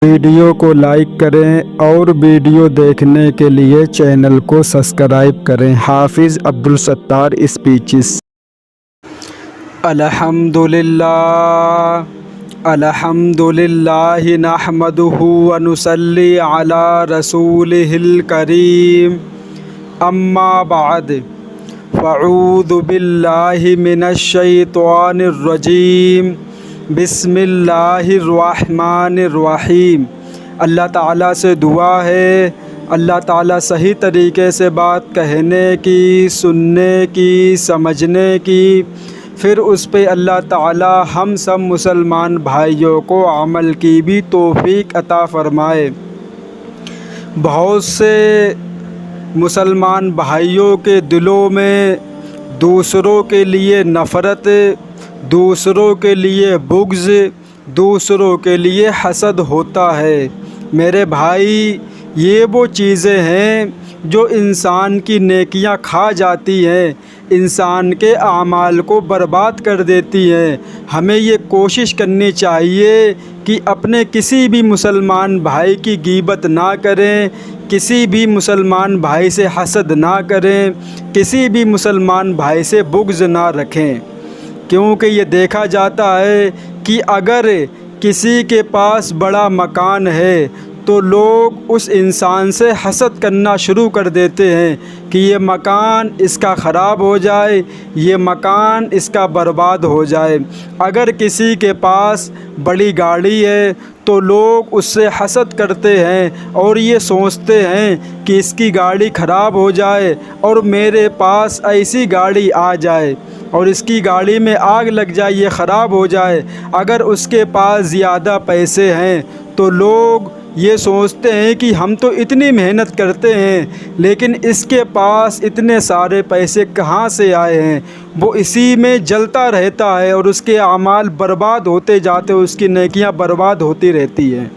Video को like करें और वीडियो देखने के लिए चैनल को सब्सक्राइब करें। हाफिज़ अब्दुल सत्तार स्पीचेस। अल्हम्दुलिल्लाह नहमदुहु व नुसल्ली अला रसूलिहिल करीम, अम्मा बाद, फ़अऊज़ु बिल्लाहि मिनश शैतानिर रजीम, बिस्मिल्लाहिर्रहमानिर्रहीम। अल्लाह ताला से दुआ है, अल्लाह ताला सही तरीके से बात कहने की, सुनने की, समझने की, फिर उस पे अल्लाह ताला हम सब मुसलमान भाइयों को अमल की भी तौफीक अता फ़रमाए। बहुत से मुसलमान भाइयों के दिलों में दूसरों के लिए नफ़रत, दूसरों के लिए बुग़्ज़, दूसरों के लिए हसद होता है। मेरे भाई, ये वो चीज़ें हैं जो इंसान की नेकियां खा जाती हैं, इंसान के आमाल को बर्बाद कर देती हैं। हमें ये कोशिश करनी चाहिए कि अपने किसी भी मुसलमान भाई की गीबत ना करें, किसी भी मुसलमान भाई से हसद ना करें, किसी भी मुसलमान भाई से बुग़्ज़ ना रखें। क्योंकि ये देखा जाता है कि अगर किसी के पास बड़ा मकान है तो लोग उस इंसान से हसद करना शुरू कर देते हैं कि ये मकान इसका ख़राब हो जाए, ये मकान इसका बर्बाद हो जाए। अगर किसी के पास बड़ी गाड़ी है तो लोग उससे हसद करते हैं और ये सोचते हैं कि इसकी गाड़ी ख़राब हो जाए और मेरे पास ऐसी गाड़ी आ जाए और इसकी गाड़ी में आग लग जाए, ये ख़राब हो जाए। अगर उसके पास ज़्यादा पैसे हैं तो लोग ये सोचते हैं कि हम तो इतनी मेहनत करते हैं लेकिन इसके पास इतने सारे पैसे कहाँ से आए हैं। वो इसी में जलता रहता है और उसके आमाल बर्बाद होते जाते, उसकी नेकियां बर्बाद होती रहती हैं।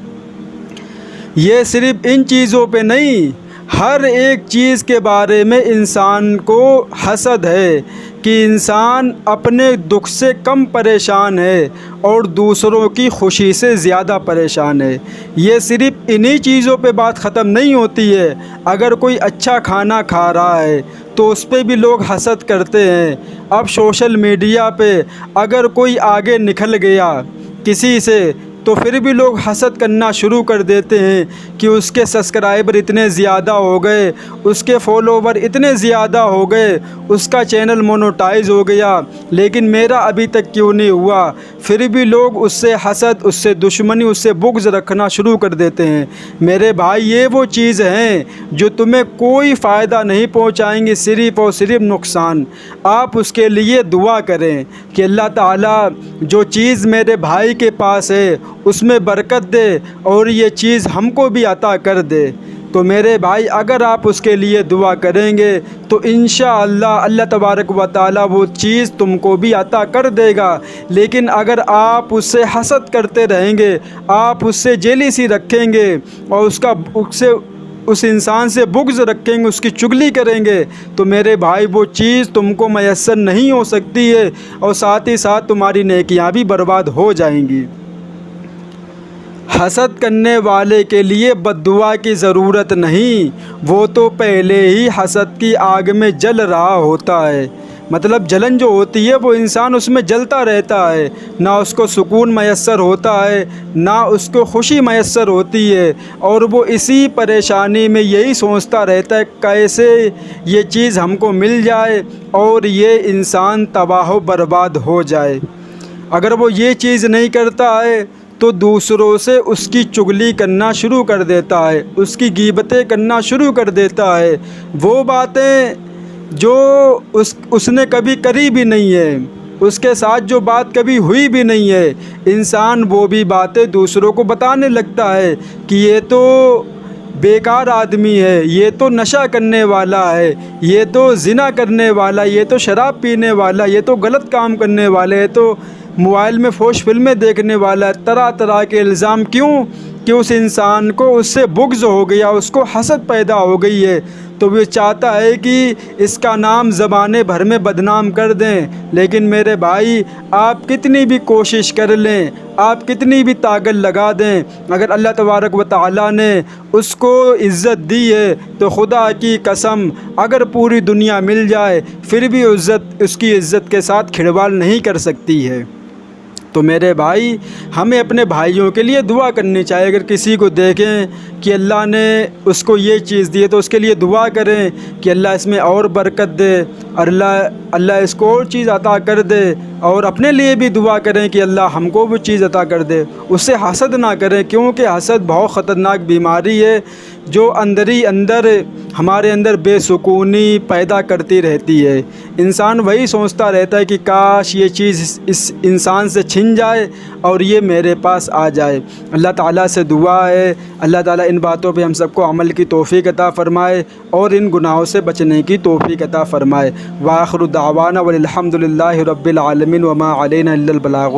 ये सिर्फ़ इन चीज़ों पे नहीं, हर एक चीज़ के बारे में इंसान को हसद है कि इंसान अपने दुख से कम परेशान है और दूसरों की खुशी से ज़्यादा परेशान है। ये सिर्फ़ इन्हीं चीज़ों पे बात ख़त्म नहीं होती है। अगर कोई अच्छा खाना खा रहा है तो उस पर भी लोग हसद करते हैं। अब सोशल मीडिया पे अगर कोई आगे निकल गया किसी से तो फिर भी लोग हसद करना शुरू कर देते हैं कि उसके सब्सक्राइबर इतने ज़्यादा हो गए, उसके फॉलोवर इतने ज़्यादा हो गए, उसका चैनल मोनेटाइज हो गया लेकिन मेरा अभी तक क्यों नहीं हुआ। फिर भी लोग उससे हसद, उससे दुश्मनी, उससे बुग़्ज़ रखना शुरू कर देते हैं। मेरे भाई, ये वो चीज़ हैं जो तुम्हें कोई फ़ायदा नहीं पहुँचाएंगी, सिर्फ़ और सिर्फ नुकसान। आप उसके लिए दुआ करें कि अल्लाह ताला जो चीज़ मेरे भाई के पास है उसमें बरकत दे और ये चीज़ हमको भी अता कर दे। तो मेरे भाई, अगर आप उसके लिए दुआ करेंगे तो इंशाअल्लाह अल्लाह तबारक व तआला वो चीज़ तुमको भी अता कर देगा। लेकिन अगर आप उससे हसद करते रहेंगे, आप उससे जेलसी रखेंगे और उस इंसान से बुग़्ज़ रखेंगे, उसकी चुगली करेंगे, तो मेरे भाई वो चीज़ तुमको मैसर नहीं हो सकती है और साथ ही साथ तुम्हारी नेकियां भी बर्बाद हो जाएंगी। हसद करने वाले के लिए बद्दुआ की ज़रूरत नहीं, वो तो पहले ही हसद की आग में जल रहा होता है। मतलब जलन जो होती है वो इंसान उसमें जलता रहता है, ना उसको सुकून मैसर होता है, ना उसको खुशी मैसर होती है और वो इसी परेशानी में यही सोचता रहता है कैसे ये चीज़ हमको मिल जाए और ये इंसान तबाह बर्बाद हो जाए। अगर वो ये चीज़ नहीं करता है तो दूसरों से उसकी चुगली करना शुरू कर देता है, उसकी गीबतें करना शुरू कर देता है, वो बातें जो उसने कभी करी भी नहीं है, उसके साथ जो बात कभी हुई भी नहीं है, इंसान वो भी बातें दूसरों को बताने लगता है कि ये तो बेकार आदमी है, ये तो नशा करने वाला है, ये तो ज़िना करने वाला, ये तो शराब पीने वाला, ये तो गलत काम करने वाले, ये तो मोबाइल में फोश फिल्में देखने वाला है। तरह तरह के इल्ज़ाम, क्यों कि उस इंसान को उससे बुग़्ज़ हो गया, उसको हसद पैदा हो गई है। تو وہ چاہتا ہے کہ اس کا نام زمانے بھر میں بدنام کر دیں۔ لیکن میرے بھائی، آپ کتنی بھی کوشش کر لیں، آپ کتنی بھی طاقت لگا دیں، اگر اللہ تبارک و تعالیٰ نے اس کو عزت دی ہے تو خدا کی قسم اگر پوری دنیا مل جائے پھر بھی اس کی عزت کے ساتھ کھلواڑ نہیں کر سکتی ہے۔ تو میرے بھائی، ہمیں اپنے بھائیوں کے لیے دعا کرنی چاہیے۔ اگر کسی کو دیکھیں کہ اللہ نے اس کو یہ چیز دی ہے تو اس کے لیے دعا کریں کہ اللہ اس میں اور برکت دے، اور اللہ اس کو اور چیز عطا کر دے، اور اپنے لیے بھی دعا کریں کہ اللہ ہم کو وہ چیز عطا کر دے۔ اس سے حسد نہ کریں، کیونکہ حسد بہت خطرناک بیماری ہے جو اندر ہمارے اندر بے سکونی پیدا کرتی رہتی ہے۔ انسان وہی سوچتا رہتا ہے کہ کاش یہ چیز اس انسان سے چھن جائے اور یہ میرے پاس آ جائے۔ اللہ تعالیٰ سے دعا ہے اللہ تعالیٰ ان باتوں پہ ہم سب کو عمل کی توفیق عطا فرمائے اور ان گناہوں سے بچنے کی توفیق عطا فرمائے۔ وآخر دعوانا والحمد للہ رب العالمین وما علینا الا البلاغ۔